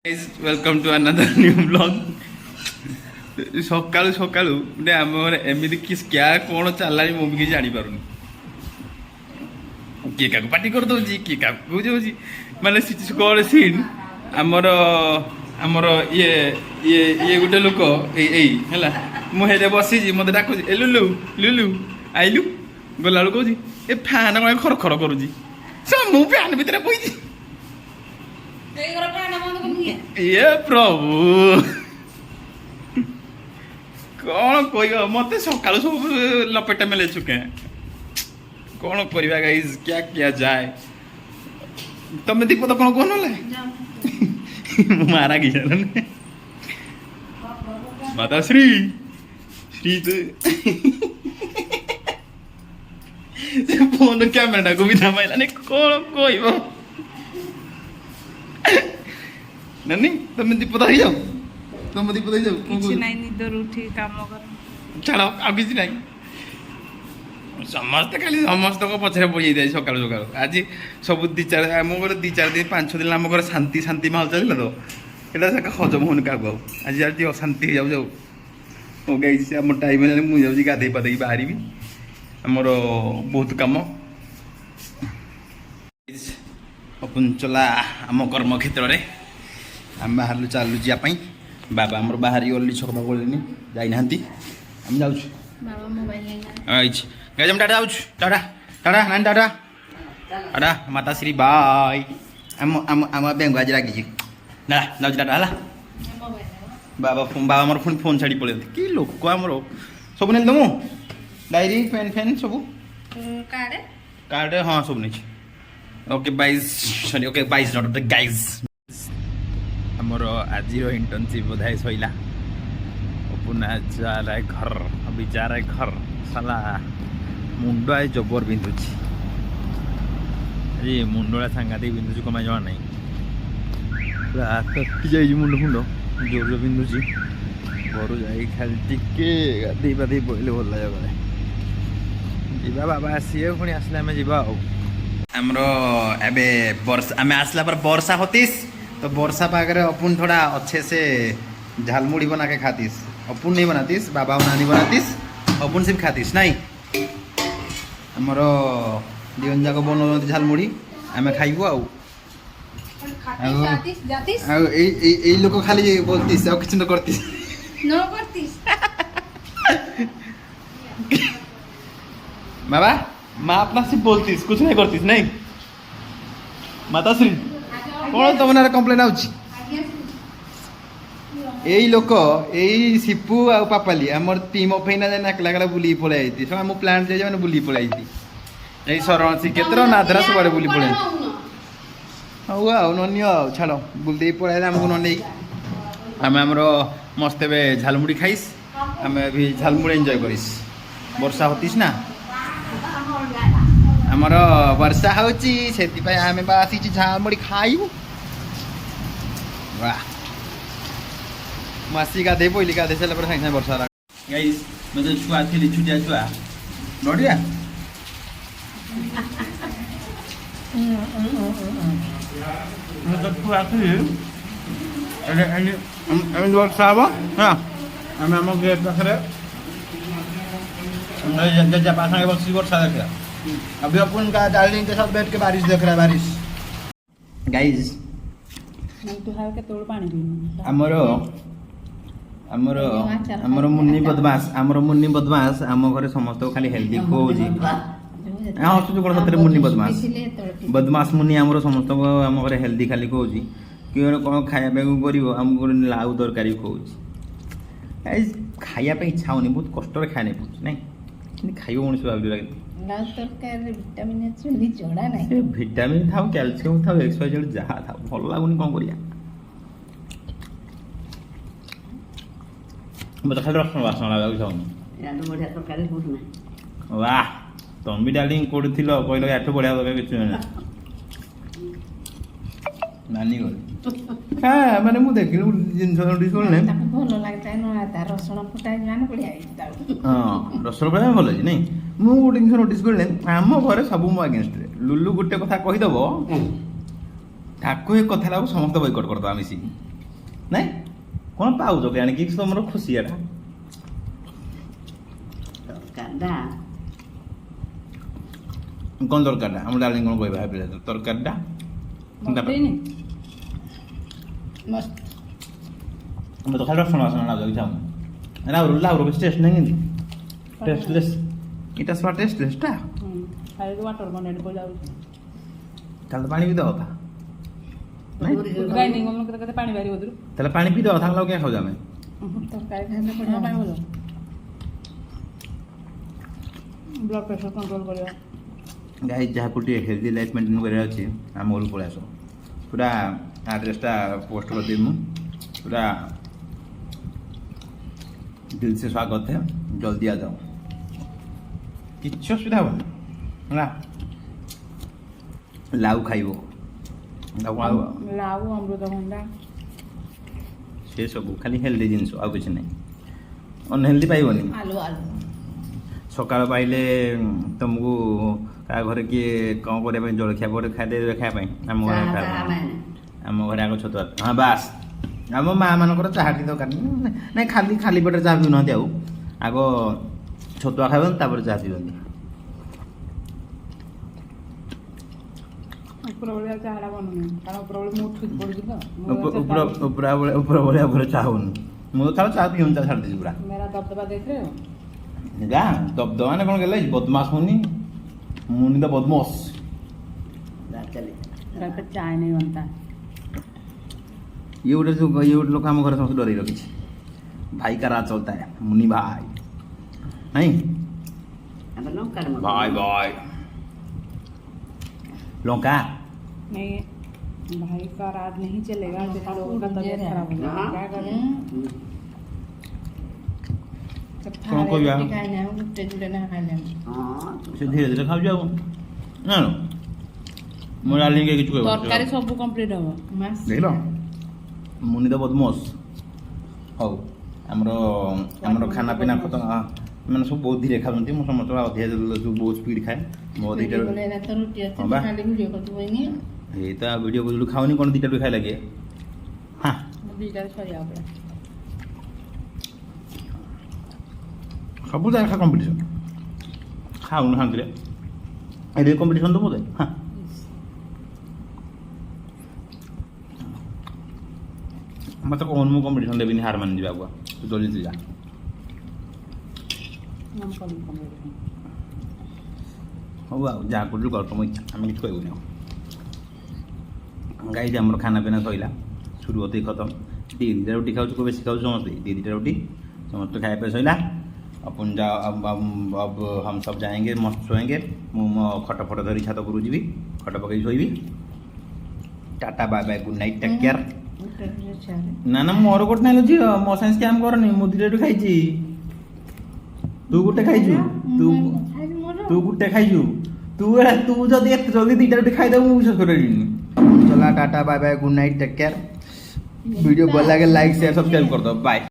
Welcome to another new blog सकाळू सकाळू म्हणजे आम एमती किस क्या कौन चलला मु भी जानी पारुनी किए क्या पार्टी कर दौर किए क्या बुझे माने कौन सीन आमर आमर ये ये ये गोटे लोक है मुझे बसी मत डाक लुलु लुलु आईलु गला कहूँ ए फैन कौन खर खर करुँगी मु फैन भितर पई ये प्रभु कौन कह मत सका सब लपेटा मेले चुके कौन करवा गाइस क्या किया जाए तुम दीपद कौन कहन मारा कि माता श्री श्री फोन कैमेरा को भी थमाइलानी कौन कह नानी तुम दीपद हो जाओ तुम दीपद हो जाओ किछि नाही निदर उठी काम कर छाड़ आ किसी ना समस्त खाली समस्त को पछरे पड़ जाए सका सका आज सब दी चार आम घर दी चार दिन 5-6 दिन आम घर शांति शांति माहौल चलता तो यहाँ हजम होने क्या आज आज अशांति हो जाऊ ओ गई आम टाइम मुझे गाधे पाधे बाहर आमर बहुत कम अपन चला आम कर्म क्षेत्र में आम बाहर चलु जावाई बाबा आमर बाहर गली छक गले जाना आम जाऊँ टाटा जाऊँ टाटा टाटा नानी टाटा टाटा माता श्री बाय आम आम आम बेंगु आज रागी ना जाऊँ टाटा है बाबा बाबा मोर पुणी फोन छाड़ी पड़े कि लोक आमर सब नहीं तुम डायरी पेन फेन सब कार्ड हाँ सब नहीं okay 22 sorry okay 22 not the guys हमर आज इंटर्नशिप बोधाय सैला पुनः जा रहा घर अभी जा रहा घर साला मुंड आज जबर बिंधुची अरे मुंडा सांगाते बिंधुची कमा जमा नहीं पूरा तत्ती जाइए मुंड फुंड जोर बिंधुची घर जाए खाली टिके गाधे पाधे पड़े भल लगे जा बाबा आसिए पुणी आसले आम जा आमर एवं वर्षा आम आसला पर वर्षा होतीस तो वर्षा पागरे अपुन थोड़ा अच्छे से झालमुड़ी बना के खातीस अपुन नहीं बनातीस बाबा और नानी बनातीस अपुन सिर्फ खातीस नहीं आमर दिवन जाक बन झालमुड़ी आम खाइबू लोक खाली बोलतीस और किसी करतीस बाबा माँ अपना सिर्फ बोलतीस कुछ नहीं करतीस नहीं माता श्री कौन तुम ना कम्प्लेन आउची यही लोक यही सिपू आ पापाली आमर टीम अफ ना जाए एकला एकला बुली पड़े आई सब आम प्लांट जाए मैंने बुली पड़े आई यही शरण श्रीक्षेत्र नादरा सब बुली पड़े हौ आ ननी छाड़ बुलदे पड़े आमको न आम आमर मस्त झालमुड़ी खाइस आम अभी झालमुड़ी एंजॉय करिस वर्षा होतीस ना आमर वर्षा होची से आम आसी झालमुड़ी खाइबू वाह मासी गाधे पहली गाधे सारा पर साइंस वर्षा गाइस मैं छुआ थी छुटिया छुआ नोटिया छुआ थी वर्षा हम हाँ आम आम गेट पाखे पास बस वर्षा देखा अभी अपन का डार्लिंग के साथ बैठ के बारिश देख रहा है बारिश गाइस आमर आमर आमर मुन्नी बदमाश आम घर समस्त खाली हेल्दी खोजी हसुच कौन सतरे मुन्नी बदमाश मुन्नी आमर समस्त आम घर हेल्दी खाली खोजी कि कौन खाया कर आमको लाउ तरकारी खोजी खाया इच्छा होनी बहुत कष्ट खाने पड़े ना खाइब मनुष्य भाव भिटामिन था कैल्सियम था एक्सरसाइज जहाँ था भल लगुनि कौन करिया मत खाली रसन बासन लगा वाह तुम भी डार्लिंग कोड़ी थी कहल एठ बढ़िया दरकार कि नानी गले हाँ मैंने मुझे देख जिन भल लगता है रसुण फुटा हाँ रसुण फुटा भल नहीं मुझे गोटे जिन नोटिस कले आम घर सब मो अगेन्स्ट लुलु गोटे कथा कहीदेव ठाकुर कथा समस्त बयकट करदे मिसिकी ନାଇଁ କ'ଣ ପାଉଛ କି ଆଣିକି ତମର ଖୁସି ଏଟା ତରକାରୀଟା କ'ଣ ତରକାରୀଟା ଆମ ଡାର୍ଲିଂ କ'ଣ କହିବା ଭାବିଲେ ତରକାରୀଟା मस्त ଆମେ ତ ଖାଲି ରସୁଣ ବାସନ ଲାଗୁଛି କିଛି ଆଉନି ଲାଉର କିଛି ଟେଷ୍ଟ ନାହିଁ କିନ୍ତୁ ଟେଷ୍ଟଲେସ୍ ଏଇଟା ସବା ଟେଷ୍ଟଲେସ୍ଟା ଖାଲି ୱାଟର କନେକ୍ଟ କରି ଯାଉଛି ତାହେଲେ ତ ପାଣି ବି ଦେବା କଥା ନାଇଁ ଗ୍ରାଇଣ୍ଡିଂ କଲେ କେତେ କେତେ ପାଣି ବାହାରିବ ଦୂର ତାହେଲେ ପାଣି ପିଇ ଦେବା ତାହେଲେ ଆଉ କିଏ ଖାଉଛୁ ଆମେ ତରକାରୀ ଖାଇଲେ ପଡ଼ିବ ପାଣି ଭଲ ବ୍ଲଡ଼ ପ୍ରେସର କଣ୍ଟ୍ରୋଲ କରିବା ଗାଈ ଯାହାକୁ ଟିକେ ହେଲ୍ଦି ଲାଇଫ୍ ମେଣ୍ଟେନ୍ କରିବାର ଅଛି ଆମ ଘରକୁ ପଳେଇ ଆସ ପୁରା ଆଡ୍ରେସଟା ପୋଷ୍ଟ କରିଦେବି ମୁଁ पूरा दिल से स्वागत है जल्दी आ जाओ किसी असुविधा हेनी है लाउ खाइब लाउ अमृतभंडा से सब खाली हेल्दी जिन आउ कि ना अनहेल्दी पाइबनी आलू आलू सकाल पाइले तुमको क्या घरे किए कौन करने जलखिया पर खाइदेवे खायापी आम घर आम घर आग छतुआ हाँ बास ଆମ ମାଆ ମାନଙ୍କର ଚାହା ଟିକେ ଦରକାର ନାଇଁ ଖାଲି ଖାଲି ପେଟରେ ଚାହା ପିଉନାହାନ୍ତି ଆଉ ଆଗ ଛତୁଆ ଖାଇବନ୍ତି ତାପରେ ଚାହା ପିଅନ୍ତି ଉପରବେଳିଆ ଚାହାଟା ବନୁନି କାରଣ ଉପରବେଳି ମୁଁ ଉଠି ପଡ଼ୁଛି ତ ଉପରବେଳିଆ ଉପରେ ଚାହା ହଉନି ମୁଁ ତ ତାର ଚାହା ପିଉନି ଚାହା ଛାଡ଼ି ଦେଇଛି ପୁରା मेरा दबदबा देख रहे हो ଯା ଦବଦବା ମାନେ କ'ଣ କଲେ ବଦମାସ ହଉନି ମୁନି ତ ବଦମାସ घर पे चाय नहीं बनता ये उधर लोग हम घर समझ डर रखी भाई का राज चलता है मुनि भाई नहीं भाई भाई लौका नहीं भाई का राज नहीं चलेगा लोगों का तबीयत खराब हो जाएगा क्या करें कौन को गया से धीरे धीरे खाओ जाओ ना मोर डालिंग के किछु तरकारी सब कंप्लीट हो देख लो मुनि तो बदमाश हौ आमर खाना पीना खत्म मैंने सब बहुत धीरे खाते मुझे समस्त अधिक बहुत स्पीड खाए मो दीटा ये तो वीडियो को खाऊनी कौन दीटा खाई लगे हाँ सब जगह कंपिटिशन खाऊन शांति ये कंपिटिशन तो बोले हाँ मत कौन मु कंपिटिशन देबिनी हार मान जाबा तू जल्दी जा हो जा कर तुम इच्छा आम कि कहूनी गाई आम खाना पीना सैला शुरू होते खत्म दीटा रुटी खाऊ को बेसी खाऊ समस्त दीटा रुटी समस्त खाया पे सैला अपन जा अब हम सब जाएंगे मस्त सोएंगे मु खट फट धरी छात पर जी खट पकई सोईबी tata bye bye good night take care ना ना मोर गोटे नाइलो झी मो साइंस काम करनी मु दीटा खाइची तू गोटे खाइछु तू गोटे खाइछु तू जदि एत जल्दी दीटा रोटी खाई दे मु विश्वास करिनी चला tata bye bye good night take care video भल लागे लाइक शेयर सब्सक्राइब कर दो बाय।